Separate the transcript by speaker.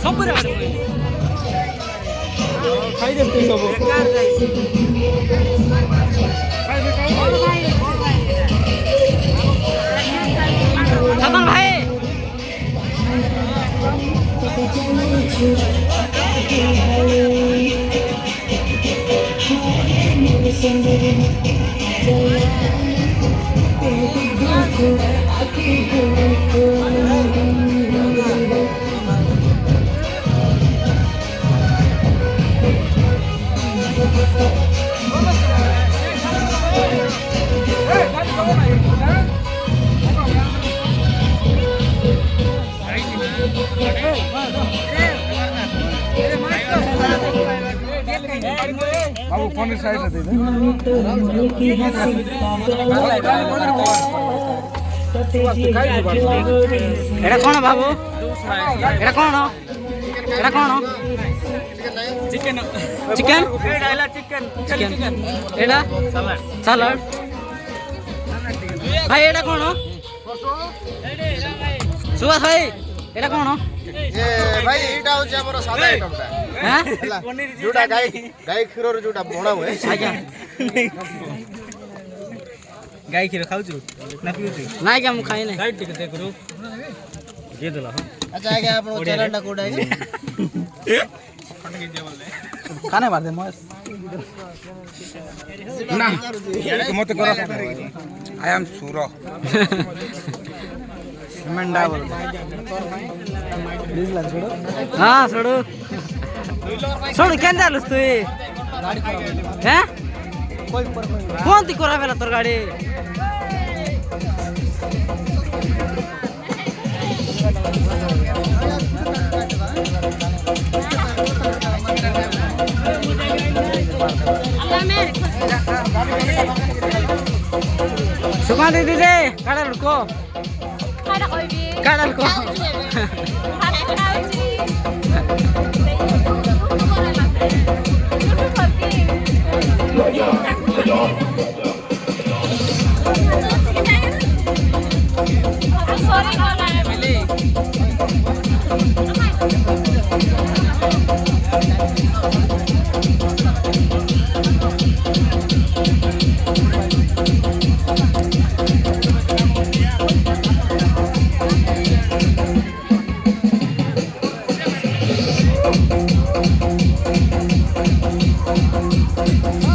Speaker 1: ସବୁରେ
Speaker 2: ଖାଇଦେବେ ସବୁ
Speaker 1: ସାଧନ ଭାଇ
Speaker 2: बाबू पनीर साइड दे दे
Speaker 1: एड़ा कौन बाबू एड़ा कौन चिकन चिकन चिकन एड़ा सलाड भाई एड़ा कौन सुभाष भाई एड़ा कौन
Speaker 3: ये भाई एटा हो हमर सादा आइटम ता
Speaker 1: हां
Speaker 3: जोटा गाय क्षीर रो जोटा बणा होए
Speaker 1: आज्ञा
Speaker 2: गाय क्षीर खाऊ छु ना पिउ छु
Speaker 1: ना क्या मु खाई नहीं
Speaker 2: साइड टिके दे करू दे देला
Speaker 3: अच्छा आगे आपण चैनल टा कोडा है
Speaker 2: खाने मार दे मस्त ना मत करो आई एम सुरो मंडा बोल प्लीज ला छोड़ो
Speaker 1: हां छोड़ो छोड़ केंदा लस तू हैं कौन ती करा बेला तोर गाड़ी सुमा दीदी रे काडा लुको काडा लुको
Speaker 4: Sorry,